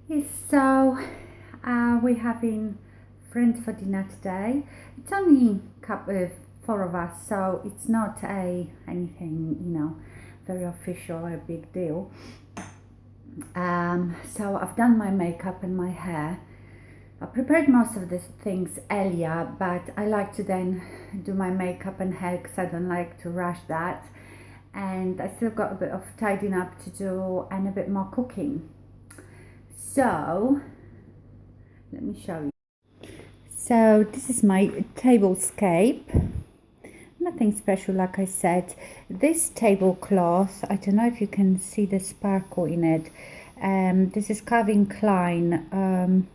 Yes, so we're having friends for dinner today. It's only four of us, so it's not anything very official or a big deal. So I've done my makeup and my hair. I prepared most of the things earlier, but I like to then do my makeup and hair because I don't like to rush that. And I still got a bit of tidying up to do and a bit more cooking. So let me show you. So this is my Tablescape. Nothing special, like I said. This tablecloth, I don't know if you can see the sparkle in it. This is Calvin Klein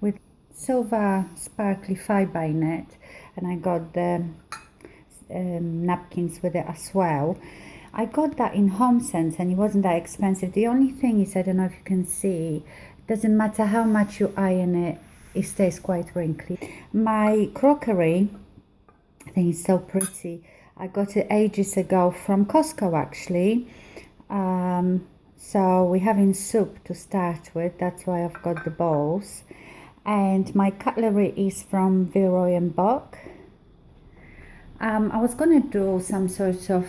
with silver sparkly fibre in it, and I got the napkins with it as well. I got that in HomeSense and it wasn't that expensive. The only thing is, I don't know if you can see, it doesn't matter how much you iron it, it stays quite wrinkly. My crockery, I think it's so pretty. I got it ages ago from Costco actually. So we're having soup to start with, that's why I've got the bowls. And my cutlery is from Villeroy and Boch. I was going to do some sort of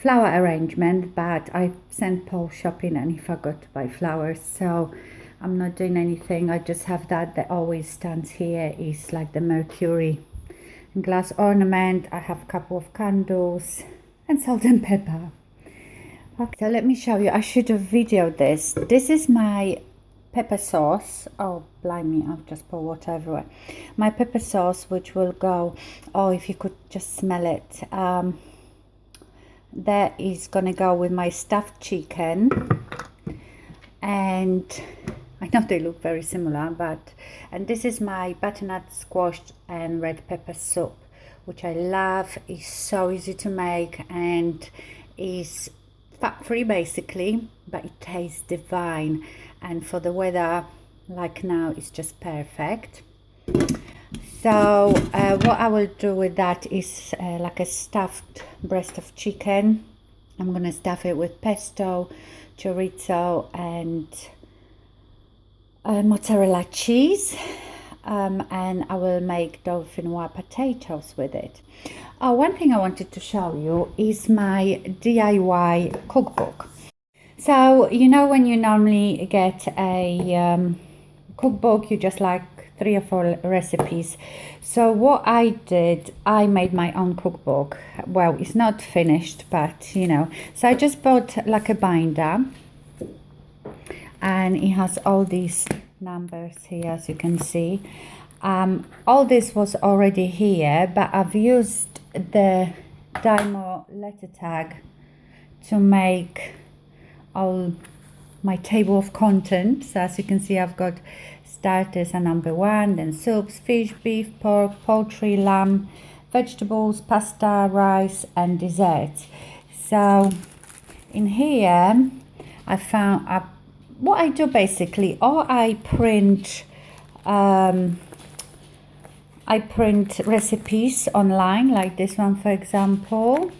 flower arrangement, but I sent Paul shopping and he forgot to buy flowers, so I'm not doing anything. I just have that always stands here, is like the Mercury glass ornament. I have a couple of candles and salt and pepper. Okay, so let me show you. I should have videoed this. This is my pepper sauce. Oh blimey, I've just poured water everywhere. My pepper sauce, which will go, oh, if you could just smell it, that is gonna go with my stuffed chicken. And I know they look very similar, and this is my butternut squash and red pepper soup, which I love. It's so easy to make and is fat-free basically, but it tastes divine, and for the weather like now it's just perfect. So what I will do with that is like a stuffed breast of chicken. I'm gonna stuff it with pesto, chorizo and mozzarella cheese, and I will make Dauphinois potatoes with it. Oh, one thing I wanted to show you is my DIY cookbook. So you know when you normally get a cookbook, you just like 3 or 4 recipes. So what I did, I made my own cookbook. Well, it's not finished, but so I just bought like a binder, and it has all these numbers here, as you can see. All this was already here, but I've used the Dymo letter tag to make all my table of contents. So as you can see, I've got starters are number 1, then soups, fish, beef, pork, poultry, lamb, vegetables, pasta, rice and desserts. So in here I found what I do basically, or I print recipes online, like this one for example,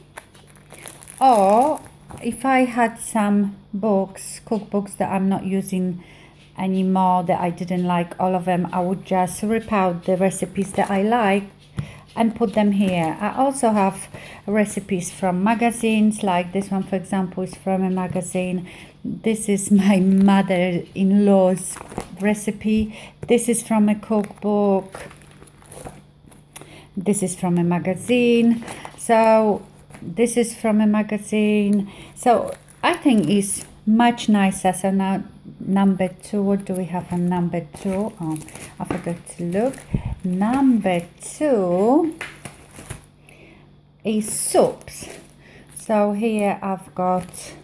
or if I had some books, cookbooks that I'm not using anymore, that I didn't like all of them, I would just rip out the recipes that I like and put them here. I also have recipes from magazines, like this one for example is from a magazine. This is my mother-in-law's recipe. This is from a cookbook. This is from a magazine. So this is from a magazine. So I think it's much nicer. So now number 2, what do we have on number 2? Oh, I forgot to look. Number 2 is soups. So here I've got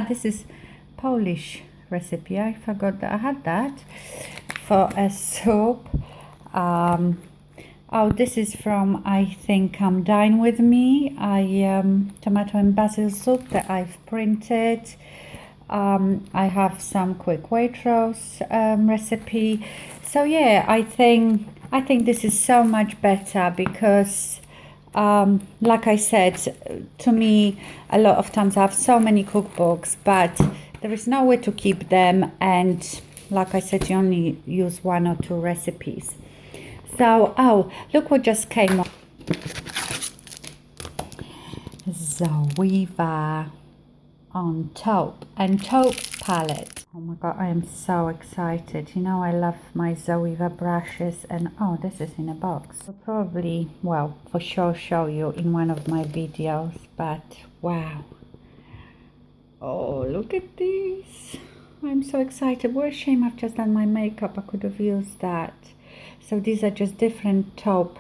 this is Polish recipe. I forgot that I had that for a soup. Oh, this is from, I think, Come Dine With Me. Tomato and basil soup that I've printed. I have some quick Waitrose recipe. So yeah, I think this is so much better because like I said, to me, a lot of times I have so many cookbooks, but there is nowhere to keep them, and like I said, you only use 1 or 2 recipes. So, oh, look what just came up. Zoeva on taupe and taupe palette. Oh my god, I am so excited. You know, I love my Zoeva brushes, and oh, this is in a box. I'll probably, well, for sure show you in one of my videos, but wow. Oh, look at this. I'm so excited. What a shame I've just done my makeup. I could have used that. So these are just different taupe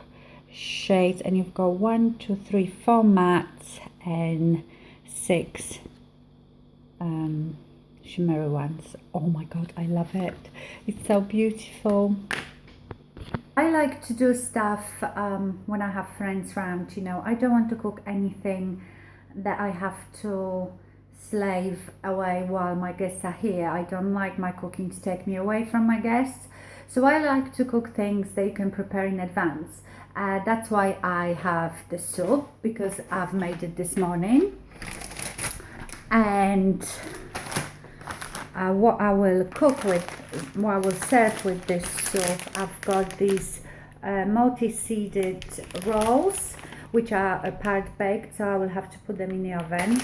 shades, and you've got 1, 2, 3, 4 mattes and 6 shimmery ones. Oh my god, I love it. It's so beautiful. I like to do stuff when I have friends around, you know. I don't want to cook anything that I have to slave away while my guests are here. I don't like my cooking to take me away from my guests. So I like to cook things that you can prepare in advance. That's why I have the soup, because I've made it this morning. And what I will cook with, what I will serve with this soup, I've got these multi-seeded rolls, which are part baked, so I will have to put them in the oven.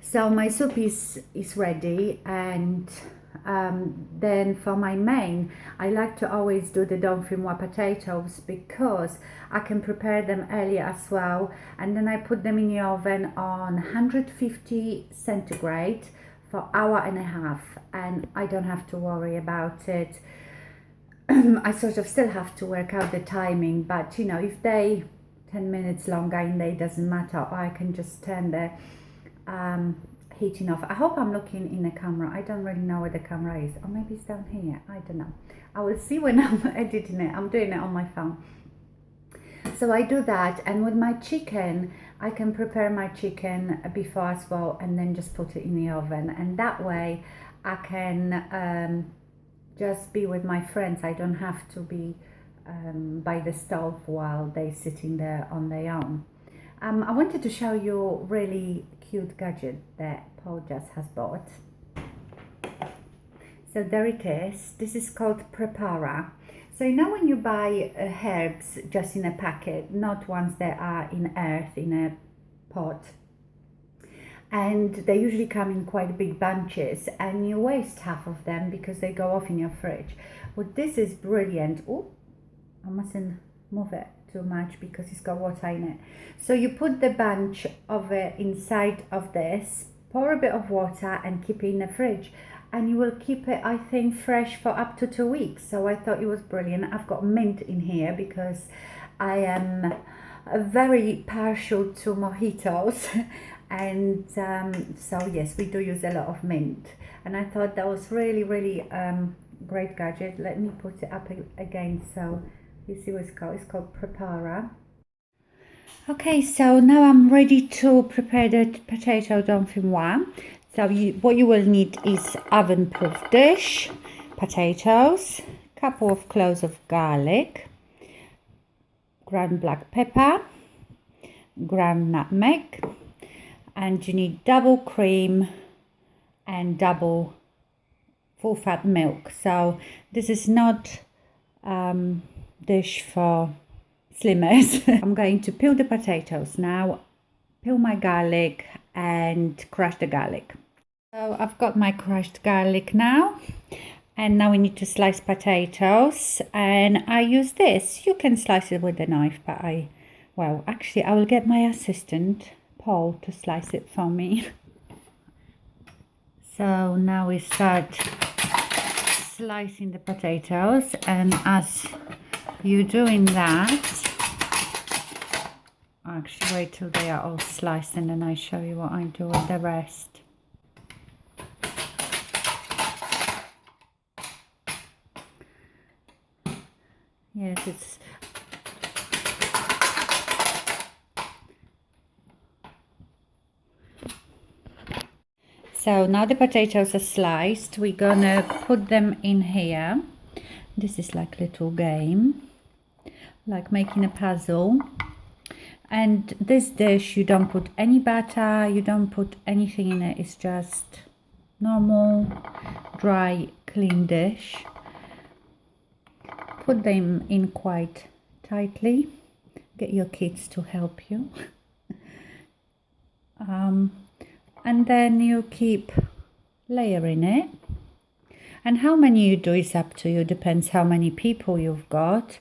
So my soup is ready, and then for my main, I like to always do the Dauphinois potatoes, because I can prepare them earlier as well, and then I put them in the oven on 150 centigrade for an hour and a half, and I don't have to worry about it. I sort of still have to work out the timing, but you know, if they 10 minutes longer in there, it doesn't matter. I can just turn the heating off. I hope I'm looking in the camera. I don't really know where the camera is, or maybe it's down here. I don't know. I will see when I'm editing it. I'm doing it on my phone. So I do that, and with my chicken, I can prepare my chicken before as well, and then just put it in the oven, and that way I can just be with my friends. I don't have to be by the stove while they're sitting there on their own. I wanted to show you a really cute gadget that Paul just has bought. So there it is. This is called Prepara. So you know when you buy herbs just in a packet, not ones that are in earth, in a pot, and they usually come in quite big bunches, and you waste half of them because they go off in your fridge. Well, this is brilliant. Oh, I mustn't move it too much because it's got water in it. So you put the bunch of it inside of this, pour a bit of water, and keep it in the fridge, and you will keep it, I think, fresh for up to 2 weeks. So I thought it was brilliant. I've got mint in here because I am very partial to mojitos and so yes, we do use a lot of mint, and I thought that was really great gadget. Let me put it up again so you see what it's called. It's called Prepara. Okay, so now I'm ready to prepare the potato Dauphinois. So what you will need is oven-proof dish, potatoes, couple of cloves of garlic, ground black pepper, ground nutmeg, and you need double cream and double full fat milk. So this is not dish for slimmers. I'm going to peel the potatoes now, peel my garlic and crush the garlic. So I've got my crushed garlic now, and now we need to slice potatoes, and I use this. You can slice it with a knife, but well, actually I will get my assistant Paul to slice it for me. So now we start slicing the potatoes, and as you're doing that, actually wait till they are all sliced and then I show you what I do with the rest. Yes, it's so now the potatoes are sliced. We're gonna put them in here. This is like a little game, like making a puzzle. And this dish, you don't put any butter, you don't put anything in it. It's just normal, dry, clean dish. Put them in quite tightly. Get your kids to help you. And then you keep layering it. And how many you do is up to you, depends how many people you've got.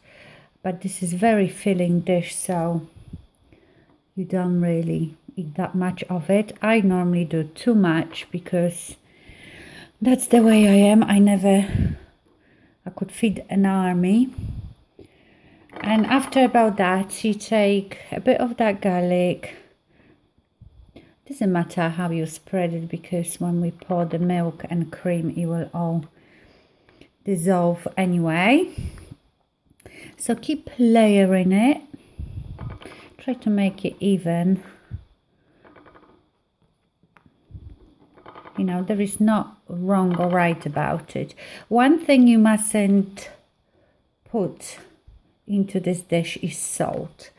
But this is very filling dish, so you don't really eat that much of it. I normally do too much because that's the way I am. I could feed an army. And after about that, you take a bit of that garlic. Doesn't matter how you spread it, because when we pour the milk and cream, it will all dissolve anyway. So keep layering it. Try to make it even. You know, there is not wrong or right about it. One thing you mustn't put into this dish is salt,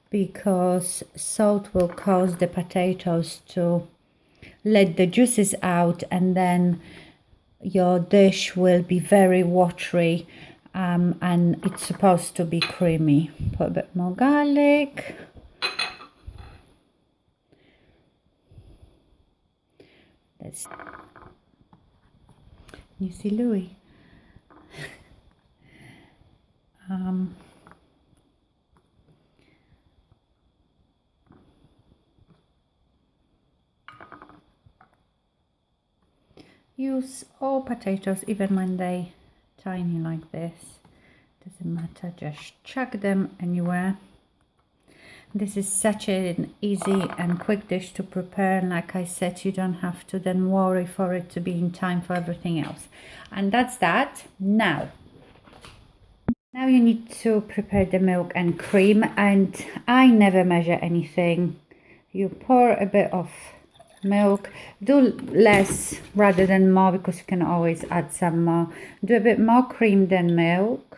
because salt will cause the potatoes to let the juices out, and then your dish will be very watery, and it's supposed to be creamy. Put a bit more garlic. You see Louis. Use all potatoes, even when they tiny like this. Doesn't matter, just chuck them anywhere. This is such an easy and quick dish to prepare, and like I said, you don't have to then worry for it to be in time for everything else. And that's that. Now you need to prepare the milk and cream, and I never measure anything. You pour a bit of milk, do less rather than more, because you can always add some more. Do a bit more cream than milk.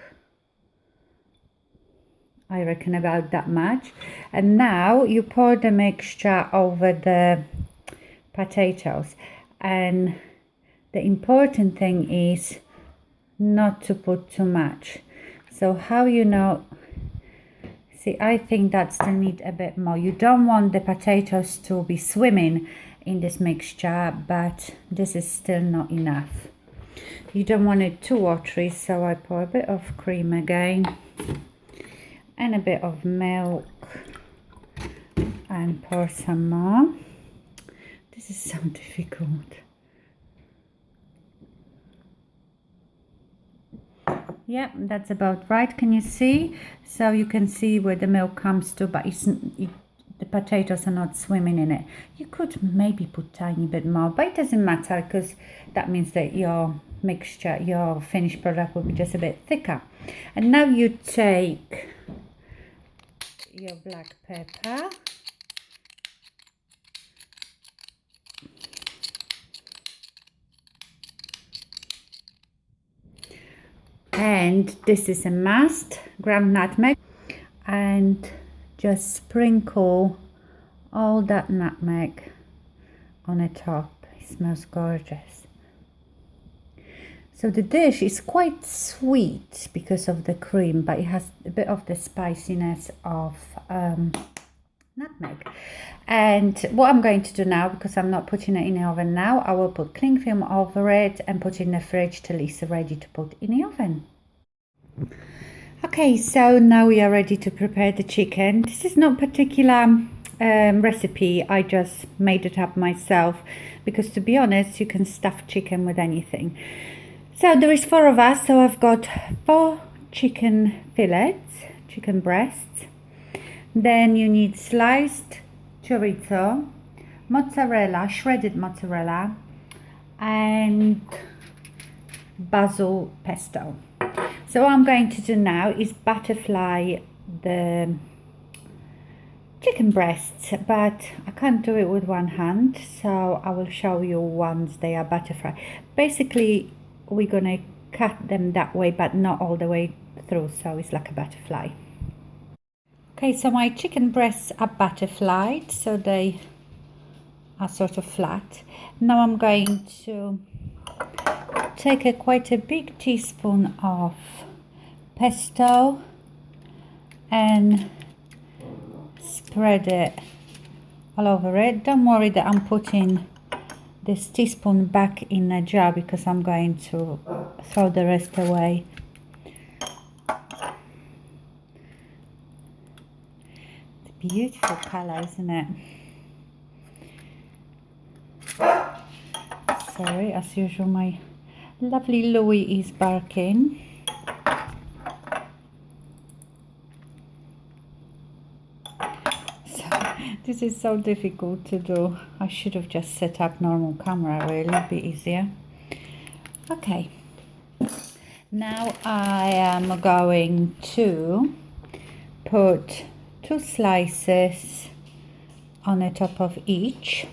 I reckon about that much. And now you pour the mixture over the potatoes. And the important thing is not to put too much. So how you know, see, I think that still need a bit more. You don't want the potatoes to be swimming in this mixture, but this is still not enough. You don't want it too watery, so I pour a bit of cream again. And a bit of milk, and pour some more. This is so difficult. Yeah, that's about right. Can you see? So you can see where the milk comes to, but the potatoes are not swimming in it. You could maybe put tiny bit more, but it doesn't matter, because that means that your mixture, your finished product will be just a bit thicker. And now you take your black pepper, and this is a must, ground nutmeg, and just sprinkle all that nutmeg on the top. It smells gorgeous. So the dish is quite sweet because of the cream, but it has a bit of the spiciness of nutmeg. And what I'm going to do now, because I'm not putting it in the oven now, I will put cling film over it and put it in the fridge till it's ready to put in the oven. Okay, so now we are ready to prepare the chicken. This is not particular recipe, I just made it up myself, because to be honest, you can stuff chicken with anything. So there is 4 of us, so I've got 4 chicken fillets, chicken breasts. Then you need sliced chorizo, mozzarella, shredded mozzarella, and basil pesto. So what I'm going to do now is butterfly the chicken breasts, but I can't do it with one hand, so I will show you once they are butterfly. Basically, we're gonna cut them that way, but not all the way through, so it's like a butterfly. Okay, so my chicken breasts are butterflied, so they are sort of flat. Now I'm going to take quite a big teaspoon of pesto and spread it all over it. Don't worry that I'm putting this teaspoon back in a jar because I'm going to throw the rest away. Beautiful color, isn't it? Sorry, as usual, my lovely Louis is barking. So, this is so difficult to do. I should have just set up normal camera, really, it'd be easier. Okay, now I am going to put 2 slices on the top of each.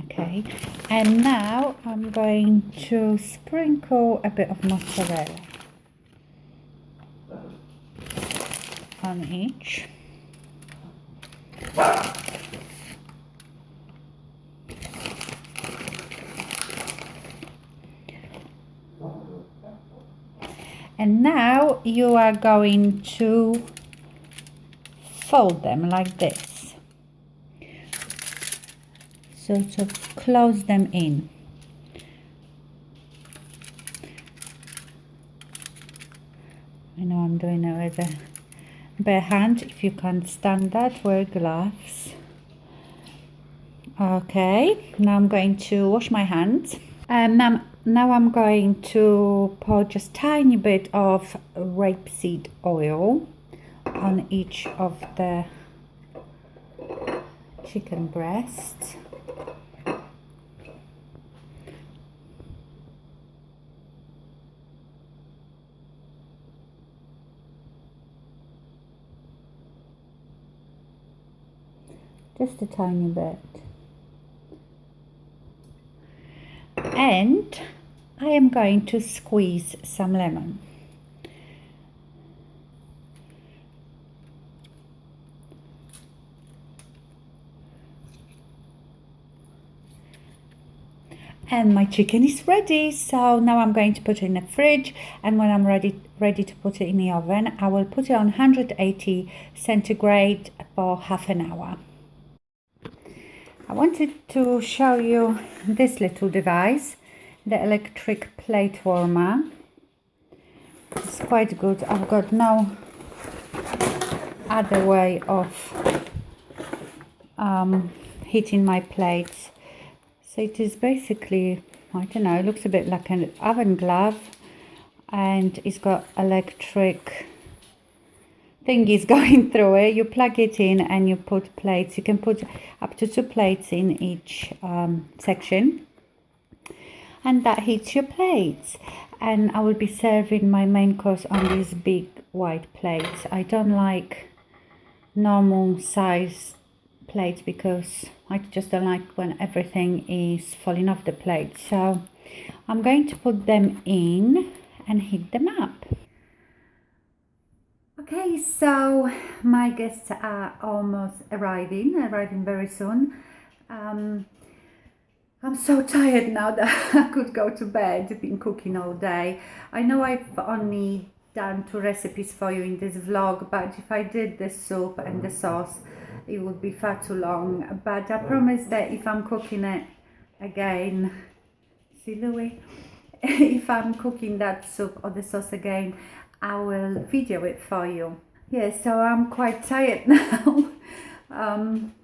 Okay, and now I'm going to sprinkle a bit of mozzarella on each. And now you are going to fold them like this, sort of close them in. I know I'm doing it with a bare hand. If you can't stand that, wear gloves. Okay, now I'm going to wash my hands. Now I'm going to pour just tiny bit of rapeseed oil on each of the chicken breasts. Just a tiny bit. And I am going to squeeze some lemon. And my chicken is ready, so now I'm going to put it in the fridge, and when I'm ready to put it in the oven, I will put it on 180 centigrade for half an hour. I wanted to show you this little device, the electric plate warmer. It's quite good. I've got no other way of heating my plates. So it is basically, I don't know, it looks a bit like an oven glove, and it's got electric thingies going through it. You plug it in and you put plates. You can put up to 2 plates in each section, and that heats your plates. And I will be serving my main course on these big white plates. I don't like normal size plates because I just don't like when everything is falling off the plate. So I'm going to put them in and heat them up. Okay, so my guests are almost arriving very soon. I'm so tired now that I could go to bed. I've been cooking all day. I know I've only done 2 recipes for you in this vlog, but if I did the soup and the sauce, it would be far too long. But I promise that if I'm cooking it again, see Louis, if I'm cooking that soup or the sauce again, I will video it for you. Yes, so I'm quite tired now.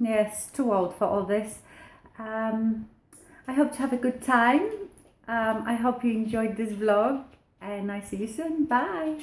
Yes, too old for all this. I hope to have a good time. I hope you enjoyed this vlog, and I see you soon. Bye.